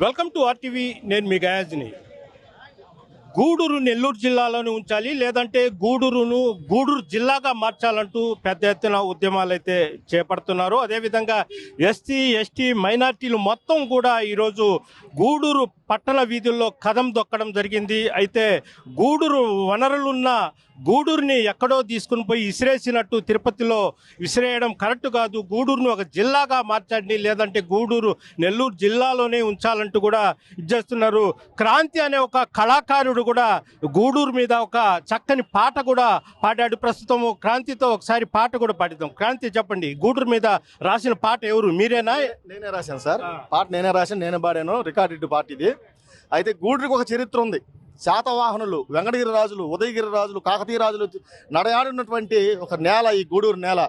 Welcome to RTV. నేను మీ గయాజ్ని. గూడూరు నెల్లూరు జిల్లాలోనే ఉంచాలి, లేదంటే గూడూరు జిల్లాగా మార్చాలంటూ పెద్ద ఎత్తున ఉద్యమాలు అయితే చేపడుతున్నారు. అదేవిధంగా ఎస్సీ ఎస్టీ మైనార్టీలు మొత్తం కూడా ఈరోజు గూడూరు పట్టణ వీధుల్లో కదం దొక్కడం జరిగింది. అయితే గూడూరు వనరులున్న గూడూరుని ఎక్కడో తీసుకుని పోయి విసిరేసినట్టు తిరుపతిలో విసిరేయడం కరెక్ట్ కాదు. గూడూరుని ఒక జిల్లాగా మార్చండి, లేదంటే గూడూరు నెల్లూరు జిల్లాలోనే ఉంచాలంటూ కూడా ఇచ్చేస్తున్నారు. క్రాంతి అనే ఒక కళాకారుడు కూడా గూడూరు మీద ఒక చక్కని పాట కూడా పాడాడు. ప్రస్తుతం క్రాంతితో ఒకసారి పాట కూడా పాడిద్దాం. క్రాంతి, చెప్పండి, గూడూరు మీద రాసిన పాట ఎవరు? మీరేనా? నేనే రాశాను సార్. పాట నేనే రాశాను, నేనే పాడాను. రికార్డెడ్ పాట ఇది. అయితే గూడూరుకి ఒక చరిత్ర ఉంది. శాతవాహనులు, వెంకటగిరి రాజులు, ఉదయగిరి రాజులు, కాకతీయ రాజులు నడయాడినటువంటి ఒక నేల ఈ గూడూరు నేల.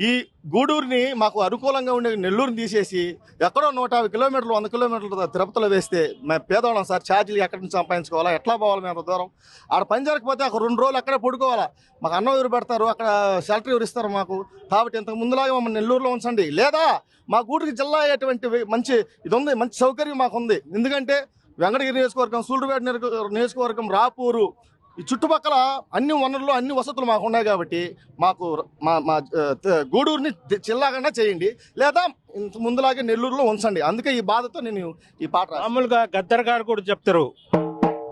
ఈ గూడూరుని మాకు అనుకూలంగా ఉండే నెల్లూరుని తీసేసి ఎక్కడో 150 కిలోమీటర్లు 100 కిలోమీటర్లు తిరుపతిలో వేస్తే మేము పేదవాళ్ళం సార్. ఛార్జీలు ఎక్కడి నుంచి సంపాదించుకోవాలా, ఎట్లా పోవాలి మేము అంత దూరం? ఆడ పని జరగకపోతే ఒక 2 రోజులు అక్కడే పడుకోవాలా. మాకు అన్నం ఎవరు పెడతారు, అక్కడ షెల్టర్ ఎవరు ఇస్తారు మాకు? కాబట్టి ఇంతకు ముందులాగా మమ్మల్ని నెల్లూరులో ఉంచండి, లేదా మా గూడూరుకి జిల్లా అయ్యేటువంటి మంచి ఇది ఉంది, మంచి సౌకర్యం మాకు ఉంది. ఎందుకంటే వెంకటగిరి నియోజకవర్గం, సూళ్ళూరుపేట నియోజకవర్గం, రాపూరు, ఈ చుట్టుపక్కల అన్ని వనరులు అన్ని వసతులు మాకు ఉన్నాయి. కాబట్టి మాకు మా గూడూరుని జిల్లాగా చేయండి, లేదా ఇంత ముందులాగే నెల్లూరులో ఉంచండి. అందుకే ఈ బాధతో నేను ఈ పాట. మామూలుగా గద్దర్ గారు కూడా చెప్తారు,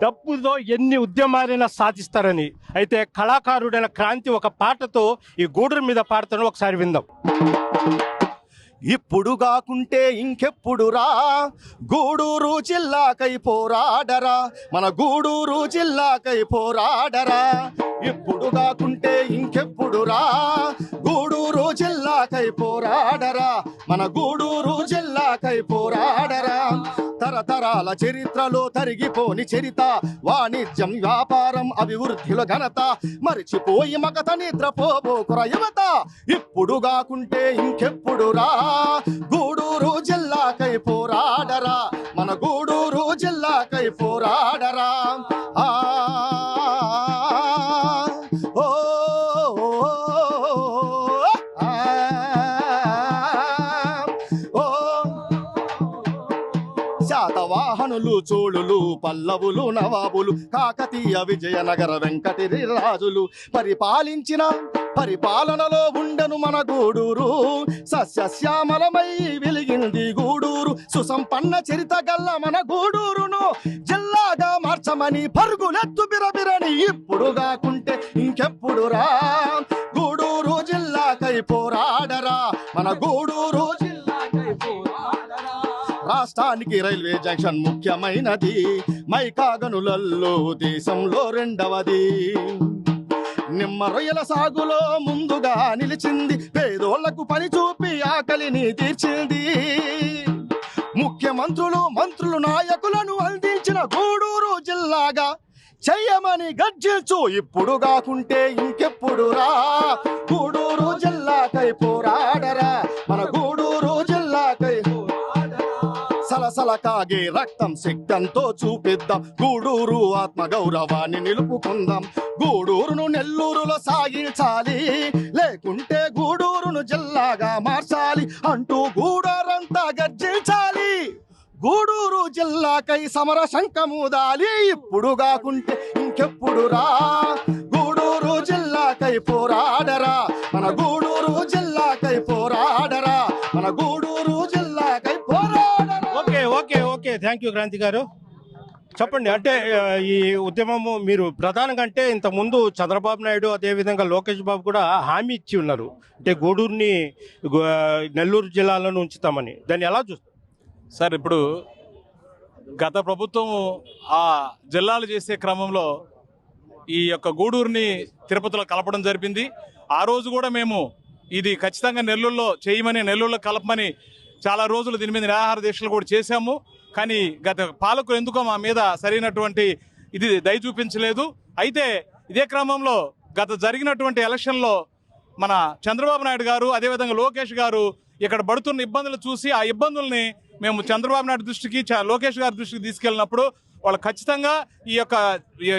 డబ్బుతో ఎన్ని ఉద్యమాలైనా సాధిస్తారని. అయితే కళాకారుడైన క్రాంతి ఒక పాటతో ఈ గూడూరు మీద పాడతాను, ఒకసారి విందాం. ఇప్పుడు కాకుంటే ఇంకెప్పుడురా గూడూరు జిల్లాకై పోరాడరా, మన గూడూరు జిల్లాకై పోరాడరా. ఇప్పుడు కాకుంటే ఇంకెప్పుడురా గూడూరు జిల్లాకై పోరాడరా, మన గూడూరు జిల్లాకై పోరాడరా. తరతరాల చరిత్రలో తరిగిపోని చరిత, వాణిజ్యం వ్యాపారం అభివృద్ధిలో ఘనత, మరిచిపోయి మగత నిద్రపోబోకుర యువత. ఇప్పుడు కాకుంటే ఇంకెప్పుడురా గూడూరు జిల్లాకై పోరాడరా, మన గూడూరు జిల్లాకై పోరాడరా. శాతవాహనులు, చోళులు, పల్లవులు, నవాబులు, కాకతీయ విజయనగర వెంకటగిరి రాజులు పరిపాలించిన పరిపాలనలో ఉండెను మన గూడూరు. సస్యశ్యామలమై వెలిగింది గూడూరు. సుసంపన్న చరిత గల్ల మన గూడూరును జిల్లాగా మార్చమని పరుగులెత్తు బిరబిరని. ఇప్పుడు కాకుంటే ఇంకెప్పుడురా గూడూరు జిల్లాకై పోరాడరా, మన గూడూరు జిల్లాకై పోరాడరా. రాష్ట్రానికి రైల్వే జంక్షన్ ముఖ్యమైనది, మైకాగనులలో దేశంలో 2వది. నిమ్మ రొయ్యల సాగులో ముందుగా నిలిచింది, పేదోళ్లకు పని చూపి ఆకలిని తీర్చింది. ముఖ్యమంత్రులు, మంత్రులు, నాయకులను అందించిన గూడూరు జిల్లాగా చెయ్యమని గర్జించు. ఇప్పుడు కాకుంటే ఇంకెప్పుడురా గూడూరు జిల్లాకై పోరాడరా, మన గూడూరు జిల్లాకై సలసల కాగే రక్తం శక్తంతో చూపిద్దాం. గూడూరు ఆత్మగౌరవాన్ని నిలుపుకుందాం. గూడూరును నెల్లూరులో సాగించాలి, లేకుంటే గూడూరును జిల్లాగా మార్చాలి అంటూ గూడూరంతా గర్జించాలి. గూడూరు జిల్లాకై సమర శంఖమూదాలి. ఇప్పుడు కాకుంటే ఇంకెప్పుడురా గూడూరు జిల్లాకై పోరాడరా, మన గూడూరు జిల్లాకై పోరాడరా, మన గూడూరు జిల్లాకై పోరాడరా. Okay thank you Kranti garu. చెప్పండి, అంటే ఈ ఉద్యమము మీరు ప్రధానంగా అంటే ఇంతకుముందు చంద్రబాబు నాయుడు, అదేవిధంగా లోకేష్ బాబు కూడా హామీ ఇచ్చి ఉన్నారు, అంటే గూడూరుని నెల్లూరు జిల్లాలోనే ఉంచుతామని. దాన్ని ఎలా చూస్తారు సార్? ఇప్పుడు గత ప్రభుత్వం ఆ జిల్లాలు చేసే క్రమంలో ఈ యొక్క గూడూరుని తిరుపతిలో కలపడం జరిపింది. ఆ రోజు కూడా మేము ఇది ఖచ్చితంగా నెల్లూరులో చేయమని, నెల్లూరులో కలపమని చాలా రోజులు దీని మీద నిరాహార దీక్షలు కూడా చేశాము. కానీ గత పాలకులు ఎందుకో మా మీద సరైనటువంటి ఇది దయ చూపించలేదు. అయితే ఇదే క్రమంలో గత జరిగినటువంటి ఎలక్షన్లో మన చంద్రబాబు నాయుడు గారు, అదేవిధంగా లోకేష్ గారు ఇక్కడ పడుతున్న ఇబ్బందులు చూసి ఆ ఇబ్బందుల్ని మేము చంద్రబాబు నాయుడు దృష్టికి, లోకేష్ గారి దృష్టికి తీసుకెళ్ళినప్పుడు వాళ్ళు ఖచ్చితంగా ఈ యొక్క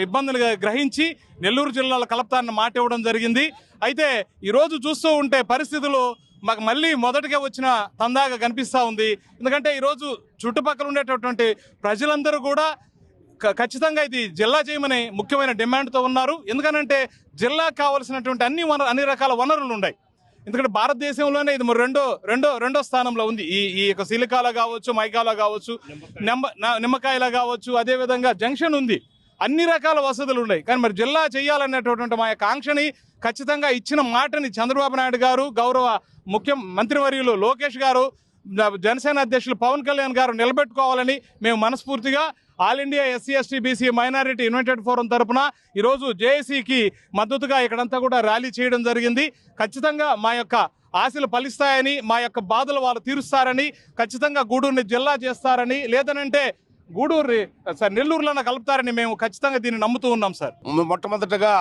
ఇబ్బందులు గ్రహించి నెల్లూరు జిల్లాలో కలుపుతారన్న మాట ఇవ్వడం జరిగింది. అయితే ఈరోజు చూస్తూ ఉంటే పరిస్థితులు మాకు మళ్ళీ మొదటగా వచ్చిన తందాగా కనిపిస్తూ ఉంది. ఎందుకంటే ఈరోజు చుట్టుపక్కల ఉండేటటువంటి ప్రజలందరూ కూడా ఖచ్చితంగా ఇది జిల్లా చేయమని ముఖ్యమైన డిమాండ్తో ఉన్నారు. ఎందుకనంటే జిల్లాకు కావాల్సినటువంటి అన్ని రకాల వనరులు ఉన్నాయి. ఎందుకంటే భారతదేశంలోనే ఇది మరి రెండో స్థానంలో ఉంది. ఈ యొక్క సిలికాల కావచ్చు, మైకాల కావచ్చు, నిమ్మకాయల కావచ్చు, అదేవిధంగా జంక్షన్ ఉంది. అన్ని రకాల వసతులు ఉన్నాయి. కానీ మరి జిల్లా చేయాలనేటటువంటి మా యొక్క ఆంక్షని ఖచ్చితంగా ఇచ్చిన మాటని చంద్రబాబు నాయుడు గారు, గౌరవ మంత్రివర్యులు లోకేష్ గారు, జనసేన అధ్యక్షులు పవన్ కళ్యాణ్ గారు నిలబెట్టుకోవాలని మేము మనస్ఫూర్తిగా all India SC ST BC minority United forum తరఫున ఈరోజు జేఏసీకి మద్దతుగా ఇక్కడంతా కూడా ర్యాలీ చేయడం జరిగింది. ఖచ్చితంగా మా యొక్క ఆశలు ఫలిస్తాయని, మా యొక్క బాధలు వాళ్ళు తీరుస్తారని, ఖచ్చితంగా గూడూరుని జిల్లా చేస్తారని, లేదనంటే నెల్లూరులో కలుపుతారని మేము ఖచ్చితంగా దీన్ని నమ్ముతూ ఉన్నాం సార్. మొట్టమొదటగా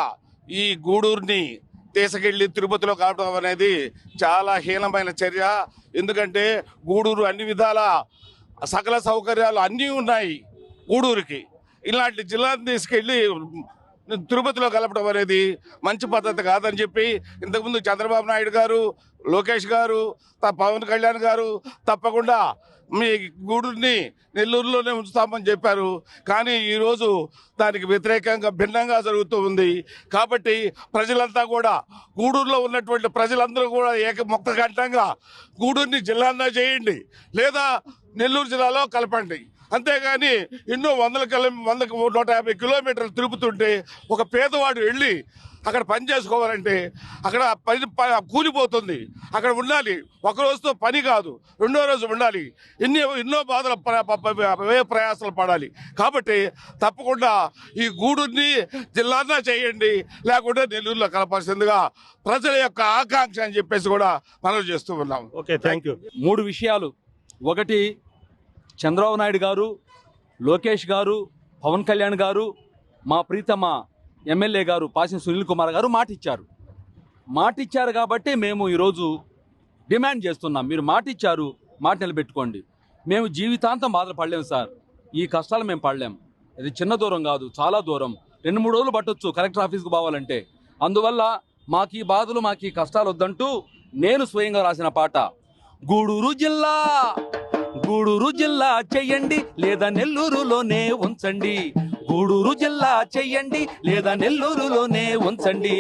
ఈ గూడూరుని తీసుకెళ్లి తిరుపతిలో కలపడం అనేది చాలా హీనమైన చర్య. ఎందుకంటే గూడూరు అన్ని విధాల సకల సౌకర్యాలు అన్నీ ఉన్నాయి గూడూరుకి. ఇలాంటి జిల్లాను తీసుకెళ్ళి తిరుపతిలో కలపడం అనేది మంచి పద్ధతి కాదని చెప్పి ఇంతకుముందు చంద్రబాబు నాయుడు గారు, లోకేష్ గారు, పవన్ కళ్యాణ్ గారు తప్పకుండా మీ గూడూరుని నెల్లూరులోనే ఉంచుతామని చెప్పారు. కానీ ఈరోజు దానికి వ్యతిరేకంగా భిన్నంగా జరుగుతూ ఉంది. కాబట్టి ప్రజలంతా కూడా, గూడూరులో ఉన్నటువంటి ప్రజలందరూ కూడా ముక్తకంఠంగా గూడూరుని జిల్లాగా చేయండి, లేదా నెల్లూరు జిల్లాలో కలపండి. అంతేగాని ఎన్నో 150 కిలోమీటర్లు తిరుపుతుంటే ఒక పేదవాడు వెళ్ళి అక్కడ పని చేసుకోవాలంటే అక్కడ పని కూలిపోతుంది. అక్కడ ఉండాలి, ఒక రోజుతో పని కాదు, రెండో రోజు ఉండాలి, ఎన్నో బాధల ప్రయాసాలు పడాలి. కాబట్టి తప్పకుండా ఈ గూడూరుని జిల్లాగా చేయండి, లేకుంటే నెల్లూరులో కలపాల్సిందిగా ప్రజల యొక్క ఆకాంక్ష అని చెప్పేసి కూడా మనం చేస్తూ ఉన్నాం. Okay, thank you. 3 విషయాలు. ఒకటి, చంద్రబాబు నాయుడు గారు, లోకేష్ గారు, పవన్ కళ్యాణ్ గారు, మా ప్రీతమ ఎమ్మెల్యే గారు పాసిన సునీల్ కుమార్ గారు మాటిచ్చారు కాబట్టి మేము ఈరోజు డిమాండ్ చేస్తున్నాం. మీరు మాటిచ్చారు, మాట నిలబెట్టుకోండి. మేము జీవితాంతం బాధలు పడలేము సార్. ఈ కష్టాలు మేము పడలేం. ఇది చిన్న దూరం కాదు, చాలా దూరం. 2-3 రోజులు పట్టొచ్చు కలెక్టర్ ఆఫీస్కి పోవాలంటే. అందువల్ల మాకు ఈ బాధలు, మాకు ఈ కష్టాలు వద్దంటూ నేను స్వయంగా రాసిన పాట. గూడూరు జిల్లా చెయ్యండి, లేదా నెల్లూరులోనే ఉంచండి. గూడూరు జిల్లా చెయ్యండి, లేదా నెల్లూరులోనే ఉంచండి.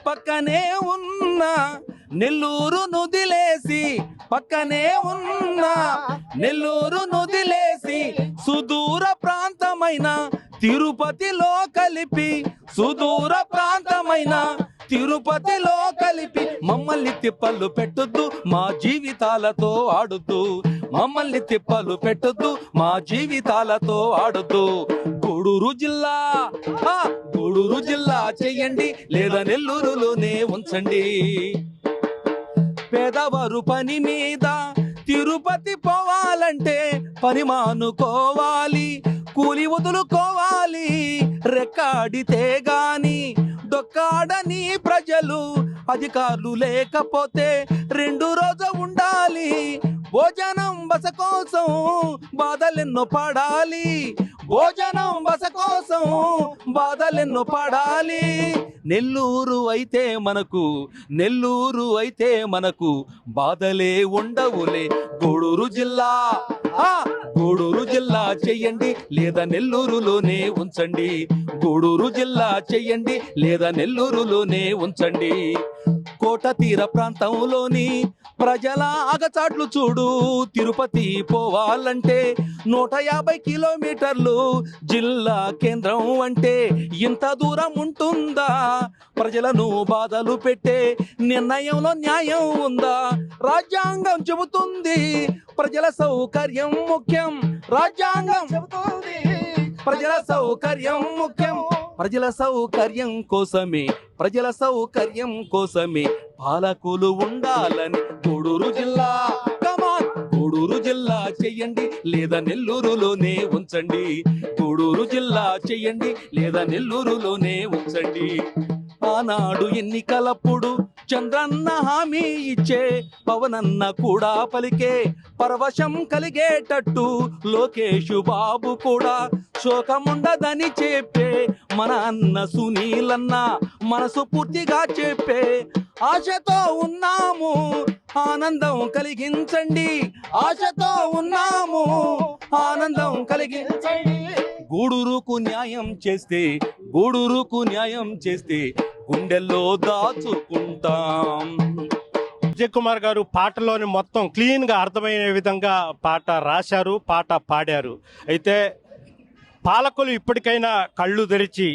పక్కనే ఉన్న నెల్లూరు నుదిలేసి సుదూర ప్రాంతమైన తిరుపతిలో మమ్మల్ని తిప్పలు పెట్టొద్దు, మా జీవితాలతో ఆడొద్దు. గూడూరు జిల్లా చెయ్యండి, లేదా నెల్లూరులోనే ఉంచండి. పేదవారు పని మీద తిరుపతి పోవాలంటే పని మానుకోవాలి, కూలి వదులుకోవాలి. రెక్కాడితే గాని దొక్కాడని ప్రజలు, అధికారులు లేకపోతే 2 రోజు ఉండాలి. భోజనం బస కోసం బాధలెన్నో పడాలి. నెల్లూరు అయితే మనకు బాధలే ఉండవులే. గూడూరు జిల్లా చెయ్యండి, లేదా నెల్లూరులోనే ఉంచండి. గూడూరు జిల్లా చెయ్యండి, లేదా నెల్లూరులోనే ఉంచండి. కోట తీర ప్రాంతంలోని ప్రజల ఆగచాట్లు చూడు. తిరుపతి పోవాలంటే 150 కిలోమీటర్లు. జిల్లా కేంద్రం అంటే ఇంత దూరం ఉంటుందా? ప్రజలను బాధలు పెట్టే నిర్ణయంలో న్యాయం ఉందా? రాజ్యాంగం చెబుతుంది ప్రజల సౌకర్యం ముఖ్యం. ప్రజల సౌకర్యం కోసమే పాలకులు ఉండాలని. గూడూరు జిల్లా చెయ్యండి, లేదా నెల్లూరులోనే ఉంచండి. గూడూరు జిల్లా చెయ్యండి, లేదా నెల్లూరులోనే ఉంచండి. ఆనాడు ఎన్నికలప్పుడు చంద్రన్న హామీ ఇచ్చే, పవనన్న కూడా పలికే, పరవశం కలిగేటట్టు లోకేషు బాబు కూడా శోకముండదని చెప్పే, మన అన్న సునీలన్న మనసు పూర్తిగా చెప్పే, ఆశతో ఉన్నాము ఆనందం కలిగించండి, ఆశతో ఉన్నాము ఆనందం కలిగించండి. గూడూరుకు న్యాయం చేస్తే, గూడూరుకు న్యాయం చేస్తే గుండెల్లో దాచుకుంటాం. విజయ్ కుమార్ గారు పాటలోని మొత్తం క్లీన్గా అర్థమయ్యే విధంగా పాట రాశారు, పాట పాడారు. అయితే పాలకులు ఇప్పటికైనా కళ్ళు తెరిచి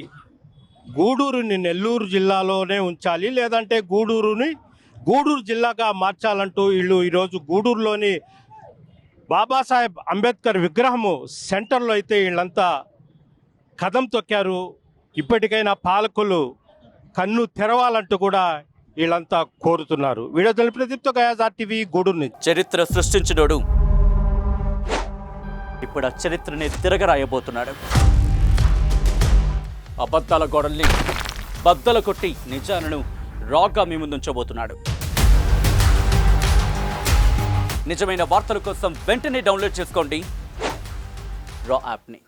గూడూరుని నెల్లూరు జిల్లాలోనే ఉంచాలి, లేదంటే గూడూరు జిల్లాగా మార్చాలంటూ వీళ్ళు ఈరోజు గూడూరులోని బాబాసాహెబ్ అంబేద్కర్ విగ్రహము సెంటర్లో అయితే వీళ్ళంతా కదం తొక్కారు. ఇప్పటికైనా పాలకులు కన్ను తెరవాలంటూ కూడా వీళ్ళంతా కోరుతున్నారు. వీడియో తెలిపి ప్రదీప్తో గయాజ్ RTV గూడూరు నుంచి. చరిత్ర సృష్టించినోడు ఇప్పుడు ఆ చరిత్రని తిరగరాయబోతున్నాడు. అబద్ధాల గోడల్ని బద్దలు కొట్టి నిజాలను రాగా మీ ముందుంచబోతున్నాడు. నిజమైన వార్తల కోసం వెంటనే డౌన్లోడ్ చేసుకోండి రా యాప్ని.